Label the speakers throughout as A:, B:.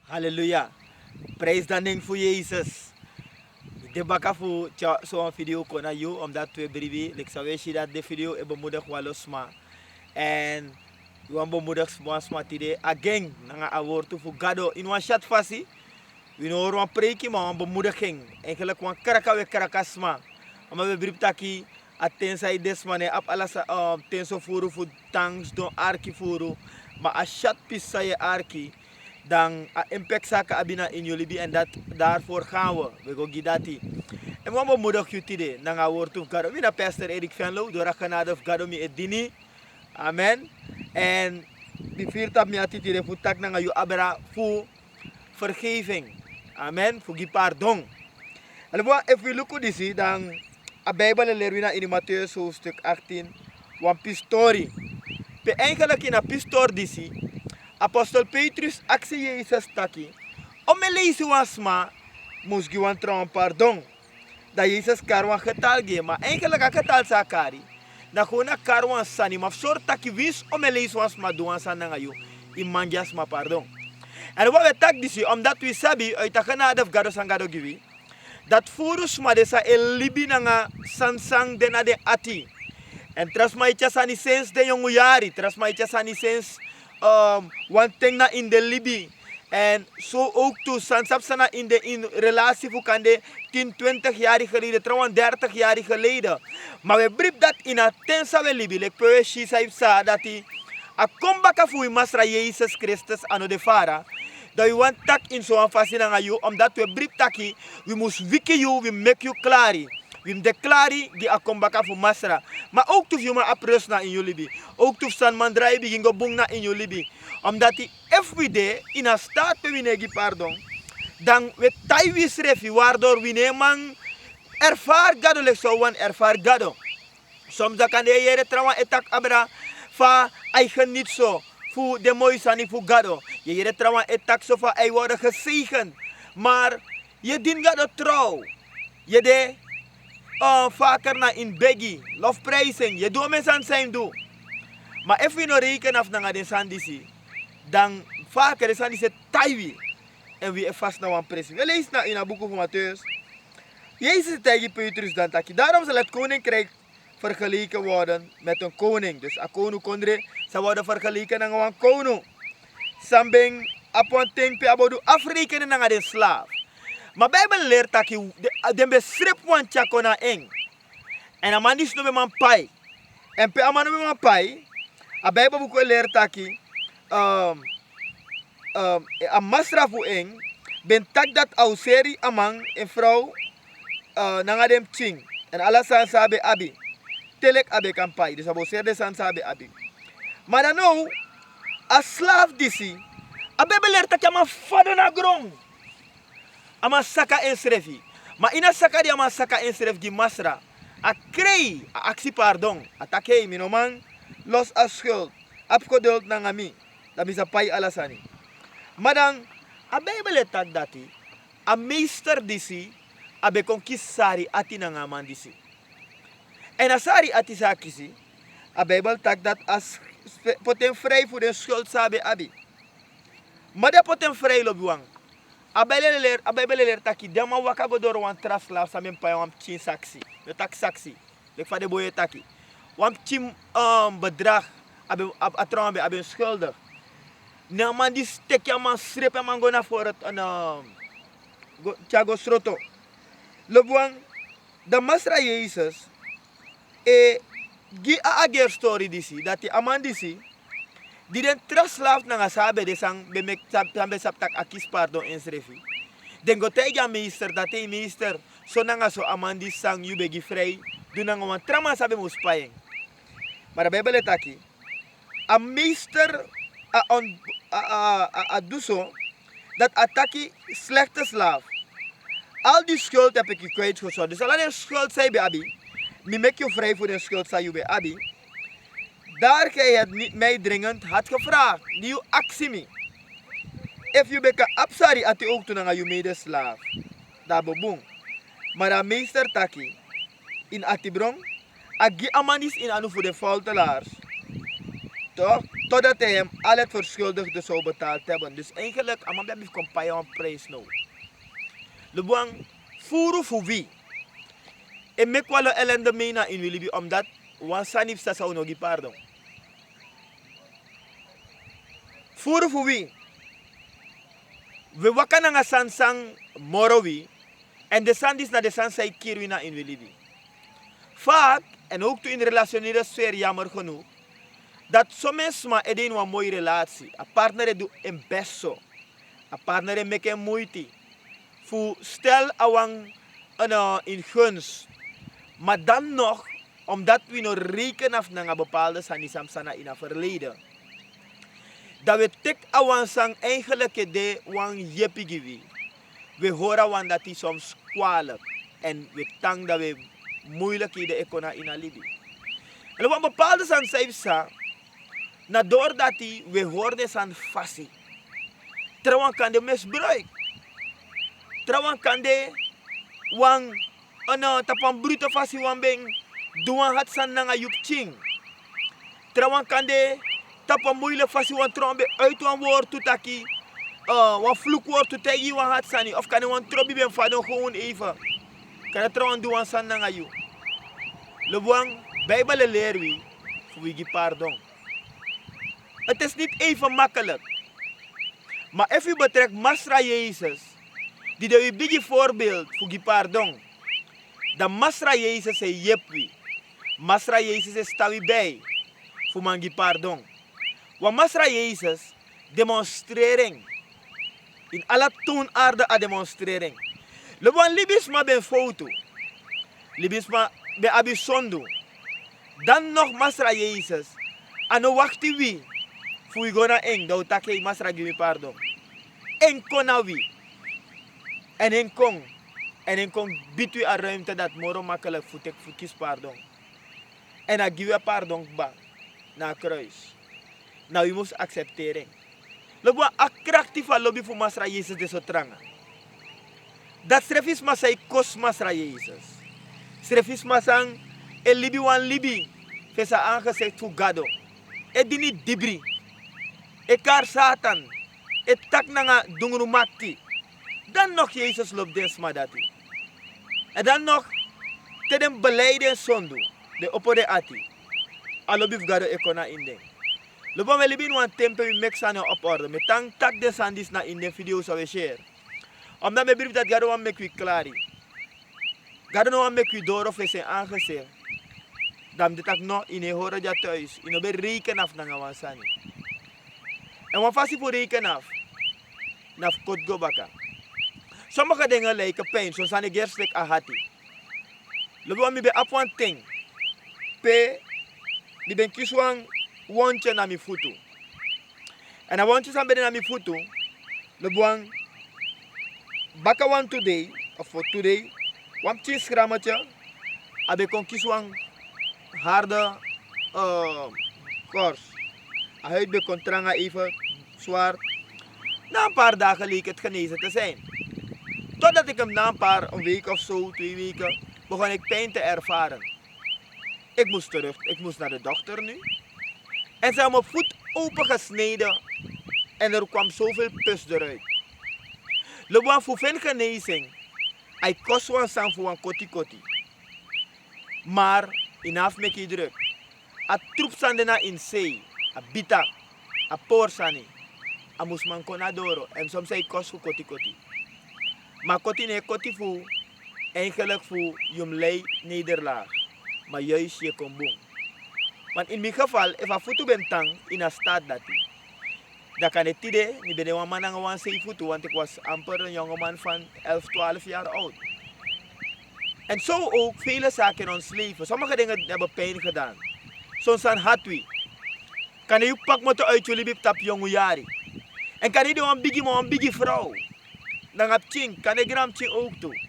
A: Halleluja. Prijs dan ding voor Jezus. De baka voor zo'n video kon naar jou, omdat we brivi, ik zou weten dat de video is bemoedig wel losma. En we hebben bemoedig sma tide again, nanga awortu voor gado in een chat fasi. We no een preekje, maar een bemoediging. Eigenlijk een karaka we karakasma. Maar we brief taki atensai desmane ap alas tenso furu fu tangs don arki furu. Maar a chat pisa je arki. Dan impact zaken abina in jullie en dat daarvoor gaan we. We gaan gidati. En we bemoedig je tide. Dan gaan we woord of God. Mina pastor Erik Venlo. Door de genade of God mi edini. Amen. En die viert op mi atitide voor tak na je abera voor vergeving. Amen. Voor die pardon. En if we look at this, dan a Bijbel leren we in Matthäus hoofdstuk 18. Een pistori. Pe eigenlijk in een pistor disi. Apostel Petrus actie Jezus taki. Om me lezen wasma, moest gewoon trouwen pardon. Dat Jezus karwan getal ge, maar eigenlijk a getal sakari. Dat gewoon a karwan sani, maar soort taki wis om me lezen wasma doen san nga yo. Imanjas ma pardon. En wat we tak disi, omdat we sabi uit de genade of gado sangado givi. Dat furus ma desa el libi nga sansang de na de ati. En tras ma itja sani sens de jongu yari, tras ma itja sani sens one thing na in de libi. En zo ook toe, sansap sana in de relatie voor kan de 10, 20 jaar geleden, trouwens 30 jaar geleden. Maar we brief dat in a tensa we libi, like pewe shi sa dat hij a kombaka voor masra Jezus Christus ano de fara. Dat we want tak in zo'n fase na you, omdat we brief taki, we must wiki you, we make you klari. We declari die akombaka voor masra. Maar ook toe je maar aprus na in jullie. Ook toe san mandrai begin go bung na in jullie. Omdat die every day in a staat we negi pardon. Dan we tai wis refi waardoor we neman ervaar gado lek zo wan ervaar gado. Soms kan de jere trauma etak abra fa eigen niet zo. Voor de mooie sani voor gado. Je jere trauma etak zo fa ei worden gezegend. Maar je dient gado trouw. Je de vaker na in begi, lofprijzing, je doet mensen zijn doen. Maar als we nog rekenen af naar de sandisi, dan vaker de sandisi taiwi. En we vast naar een prijs. We lezen nou in een boek van Matthäus. Jezus tegen Petrus dan taki. Daarom zal het koninkrijk vergeleken worden met een koning. Dus een koning kondre, zal worden vergeleken met een koning. Sambing, apon tempe, abodu afrekenen naar de slaaf. Maar Bijbel leert dat de beschrijft van chakona eng. En a man is no be man pai. En pe amano be man pai. A Bijbel boek leert dat a masra fu eng. Ben tak dat auseri amang en vrouw nanga dem ching. En alla san sabe abi. Telek abe kan pai. Dus abo ser de san sabe abi. Maar dan nou, a slaaf disi. A Bijbel leert dat je man fado na grond. Ama saka ensrefi. Maar ina saka di ama saka ensref di masra. A krei a aksi pardon. Atakei minoman los a schuld. Apkodult nangami. Dat is a pai alasani. Maar dan, a Bijbel tak dati. A meester disi. A be konkisari ati nangaman disi. En a sari ati sakisi. A Bijbel tak dat as poten vrij voor de schuld sabe abi. Maar de poten vrij lobuang. A Bijbel leert taki dama waka go door wan traslaaf sa men pa wan chin saksi. De tak saksi. Lek fa de boye taki. Wan chin bedrag abe schuldig. Na man die stek ya man srep ya man go na voor het Thiago Sroto. Lebuang de masra Jezus gi a ager story disi dat die aman disi die den traslaaf na nga sabe de sang be mek sambe saptak akis pardon en srefi. Den go tega minister dat hij minister so na nga so amandi sang yu begi vrij do na nga trama sabe muspayeng. Maar de Bijbel het aki a minister a duso dat ataki slechte slaaf. Al die schuld heb ik je kwijtgescholden. Dus alleen schuld zei bij abi. Mi mek je vrij voor de schuld zei je bij abi. Daar gij het niet mij dringend had gevraagd. Die actie me. If je beka absari ati ook toen aan je medeslaaf. Daar beboem. Maar aan meester taki. In atibrong. Agi amanis in anu voor de foutelaars. Toch? Totdat hij hem al het verschuldigde zou betaald hebben. Dus eigenlijk, amam heb ik compagnie een prijs nou. Lebuang, voeren voor wie? En mek wel ellende mee na in Wilibi, omdat wan sanif sa zou nog pardon. Voeren voor wie? We wakken nga sansang morowi. En de sand is naar de sand zij kirwina in Wilibi. Vaak, en ook in de relationele sfeer jammer genoeg, dat soms maar edin een mooie relatie. A partner doet een best zo. A partner maakt een moeite. Voor stel awang in gunst. Maar dan nog, omdat we nog rekenen af naar een bepaalde sanisamsana in het verleden. Dat we tek awang sang eigenlijk de wang jepigiwi. We horen wan dat die soms kwalijk. En we tang dat we moeilijkheden ekona in alibi. En op een bepaalde sansaipsa, na doordat we hoorden san fassi. Trouwens kan de misbruik. Trouwens kan de wang tapan brute fassi wan beng duan hat san nanga yup ching. Trouwens kan de tapan moeilijk fassi wan trombe uit wan woord tutaki. Wan vloekwoord tutaki wan hat sani. Of kan de wan trobi ben vadon gewoon even. Kan de trouwens duan san nanga yup. Lebuang, Bijbel leer we voor wie pardon. Het is niet even makkelijk. Maar als u betrekt Masra Jezus, die de bigi voorbeeld voor die pardon. Dan Masra Jezus is jepwi. Masra Jezus is tawi bij voor mangi pardon. Want Masra Jezus demonstrering. In alle toonaarden a demonstrering. Lewan libisma ben foto. Libisma ben abisondo. Dan nog Masra Jezus. Ano wakti wie. Fui gona eng, dau take Masra give me pardon. En kona wie. En en kong bitu a ruimte dat moro makkelijk voetek kies pardon. En a give pardon ba na kruis. Nou, je moet accepteren. Lobo a krachtifa lobby voor Masra Jezus de sotranga. Dat strefis masai kos Masra Jezus. Strefis masang e libi wan libi. Fesa aangezegd voor gado. E dini dibri. E kar satan. E tak nanga dungru makti. Dan nog Jezus loopt desma dati. En dan nog te den beleiden sondu. De opode ati. Alobi gado e kona inde. Lobo me libin wan tempe mi meksane op orde. Me tang tak de sandis na in de video so we share. Omdat me brief dat gado wan mek wi klari. Gado no wan mek wi doro fese aangezegd. Dan dit ik nog in een horen ja thuis. In een reken af naar een sani. En wat fasi voor reken af? Naf kot go baka. Sommige dingen lijken pijn. Zoals aan de gerstek ahati. Lobo mi be up one thing. Pe. Die ben kiswang wantje na mi futu. En dan wantje san beden na mi futu. Lobo baka one today. Of for today. Wam chis grammatje. Abe kon kiswang harde kors. Huid bij contranga even zwaar. Na een paar dagen leek het genezen te zijn. Totdat ik hem na een week of zo, 2 weken, begon ik pijn te ervaren. Ik moest terug, ik moest naar de dokter nu. En ze hebben mijn voet opengesneden en er kwam zoveel pus eruit. Lewan voor veel genezing, hij kost wel sang voor een koti. Maar inaf mek je druk. A troep sandena in zee. A bita. A porsani. A musman konadoro. En soms zei kost voor koti. Maar koti ne koti voor. Eigenlijk voor jumlei nederlaag. Maar juist je kon boom. Want in mijn geval, if a futu ben tang in een staat dat hij. Dan kan het idee, niet ben een man aan een zee futu. Want ik was amper een jongeman van 11, 12 jaar oud. En zo ook vele zaken in ons leven. Sommige dingen hebben pijn gedaan. Soms aan hatwi. Kan je pak moeten uit jullie bip tap jonge jari. En kan je doen een biggie vrouw. Dan heb je kan je gram ching ook toe.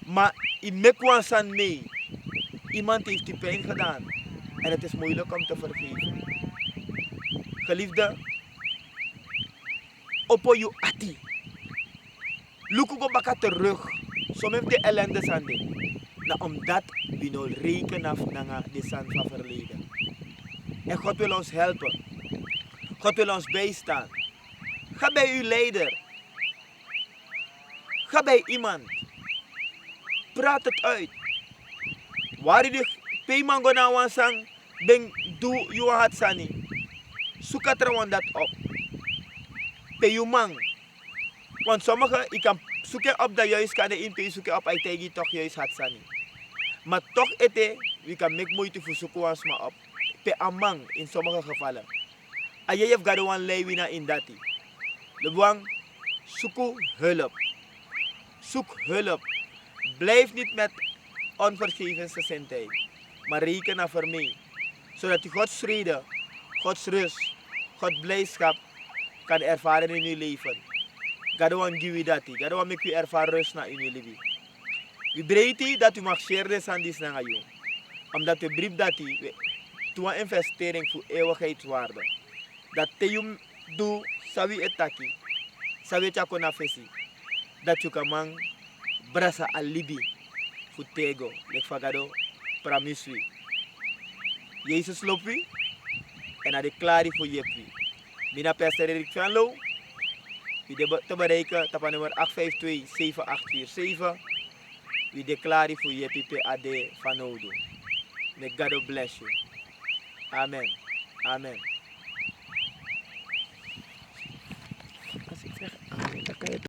A: Maar in mekwan san mee. Iemand heeft die pijn gedaan. En het is moeilijk om te vergeven. Geliefde. Opo you ati. Luku go baka terug. Som heeft de ellende sande. Na omdat we nou rekenen af naar de zand van verleden. En God wil ons helpen. God wil ons bijstaan. Ga bij uw leider. Ga bij iemand. Praat het uit. Waar je de mango na wansang, ben doe je hat sani. Zoek het er dat op. Bij je man. Want sommigen, ik kan zoeken op dat juist kan de in zoeken op, hij tegen toch juist hat sani. Maar toch ete, we kan make moeite voor zoeken ons maar op. Pe amang in sommige gevallen. En je hebt gado een leiwina in dati. De wang, zoek hulp. Zoek hulp. Blijf niet met onvergevensgezindheid. Maar reken naar voor mij. Zodat je Gods vrede, Gods rust, Gods blijdschap kan ervaren in je leven. Gado een giwi dati. Gado een make je ervaren rust na in je leven. We breiten dat u mag share aan die snanga jou. Omdat we brief dat u een investering voor eeuwigheidswaarde. Dat te jum doe sawi etaki. Sawi chako na fesi. Dat je kan man brasa alibi voor tego. Lek fagado pramiswi. Jezus loopt wie. En hij declareert voor je. Mina Pastor Erik van Loo. We te bereiken op nummer 852-7847. We declare voor je PPAD van Odo. May God bless you. Amen. Amen. Als ik zeg amen, dan kan je